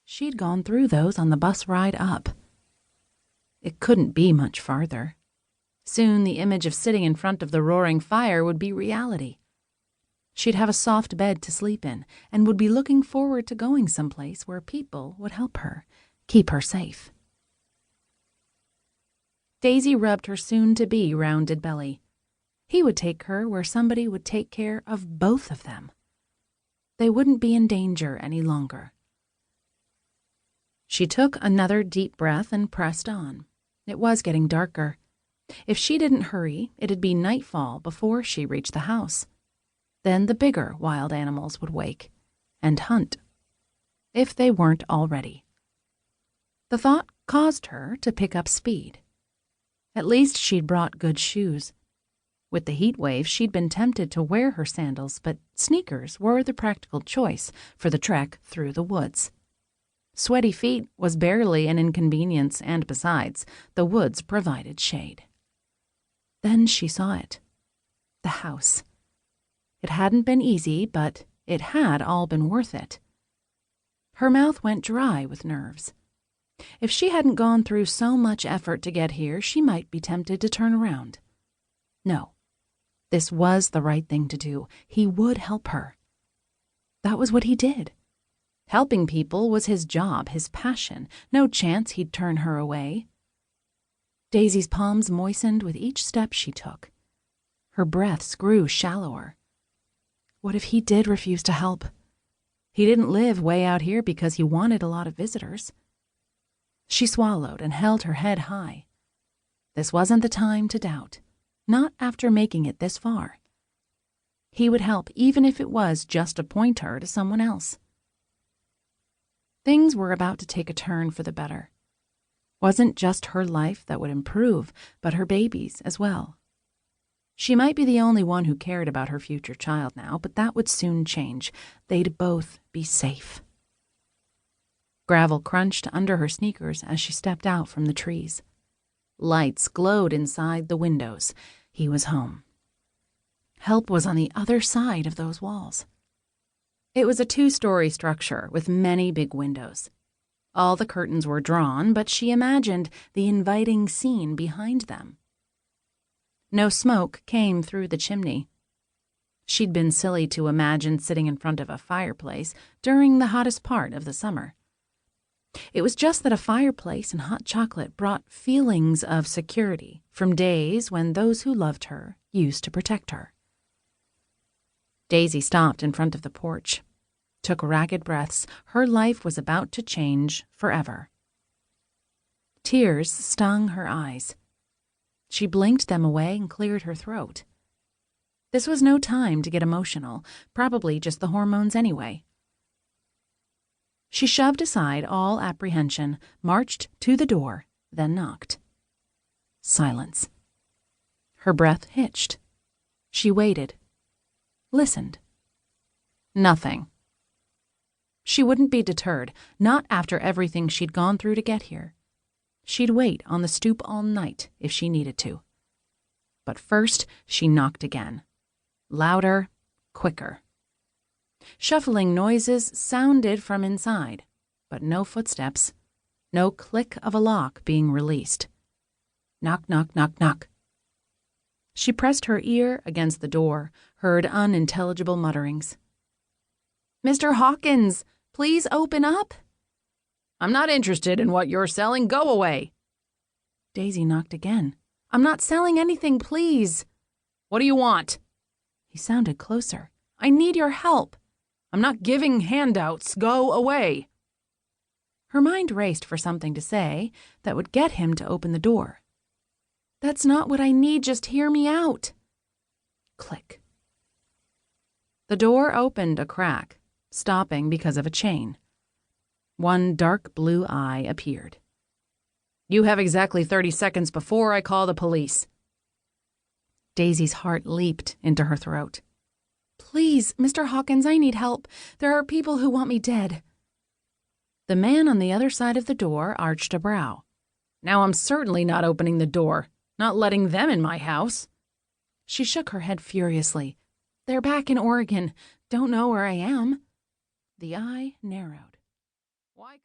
She'd gone through those on the bus ride up. It couldn't be much farther. Soon the image of sitting in front of the roaring fire would be reality. She'd have a soft bed to sleep in and would be looking forward to going someplace where people would help her, keep her safe. Daisy rubbed her soon-to-be rounded belly. He would take her where somebody would take care of both of them. They wouldn't be in danger any longer. She took another deep breath and pressed on. It was getting darker. If she didn't hurry, it'd be nightfall before she reached the house. Then the bigger wild animals would wake and hunt, if they weren't already. The thought caused her to pick up speed. At least she'd brought good shoes. With the heat wave, she'd been tempted to wear her sandals, but sneakers were the practical choice for the trek through the woods. Sweaty feet was barely an inconvenience, and besides, the woods provided shade. Then she saw it. The house. It hadn't been easy, but it had all been worth it. Her mouth went dry with nerves. If she hadn't gone through so much effort to get here, she might be tempted to turn around. No, this was the right thing to do. He would help her. That was what he did. Helping people was his job, his passion. No chance he'd turn her away. Daisy's palms moistened with each step she took. Her breaths grew shallower. What if he did refuse to help? He didn't live way out here because he wanted a lot of visitors. She swallowed and held her head high. This wasn't the time to doubt, not after making it this far. He would help even if it was just to point her to someone else. Things were about to take a turn for the better. Wasn't just her life that would improve, but her baby's as well. She might be the only one who cared about her future child now, but that would soon change. They'd both be safe. Gravel crunched under her sneakers as she stepped out from the trees. Lights glowed inside the windows. He was home. Help was on the other side of those walls. It was a 2-story structure with many big windows. All the curtains were drawn, but she imagined the inviting scene behind them. No smoke came through the chimney. She'd been silly to imagine sitting in front of a fireplace during the hottest part of the summer. It was just that a fireplace and hot chocolate brought feelings of security from days when those who loved her used to protect her. Daisy stopped in front of the porch, took ragged breaths. Her life was about to change forever. Tears stung her eyes. She blinked them away and cleared her throat. This was no time to get emotional, probably just the hormones anyway. She shoved aside all apprehension, marched to the door, then knocked. Silence. Her breath hitched. She waited. Listened. Nothing. She wouldn't be deterred, not after everything she'd gone through to get here. She'd wait on the stoop all night if she needed to. But first, she knocked again. Louder, quicker. Shuffling noises sounded from inside, but no footsteps, no click of a lock being released. Knock, knock, knock, knock. She pressed her ear against the door, heard unintelligible mutterings. "Mr. Hawkins, please open up." "I'm not interested in what you're selling. Go away." Daisy knocked again. "I'm not selling anything, please." "What do you want?" He sounded closer. "I need your help." "I'm not giving handouts. Go away." Her mind raced for something to say that would get him to open the door. "That's not what I need. Just hear me out." Click. The door opened a crack, stopping because of a chain. One dark blue eye appeared. "You have exactly 30 seconds before I call the police." Daisy's heart leaped into her throat. "Please, Mr. Hawkins, I need help. There are people who want me dead." The man on the other side of the door arched a brow. "Now I'm certainly not opening the door, not letting them in my house." She shook her head furiously. "They're back in Oregon. Don't know where I am." The eye narrowed. "Why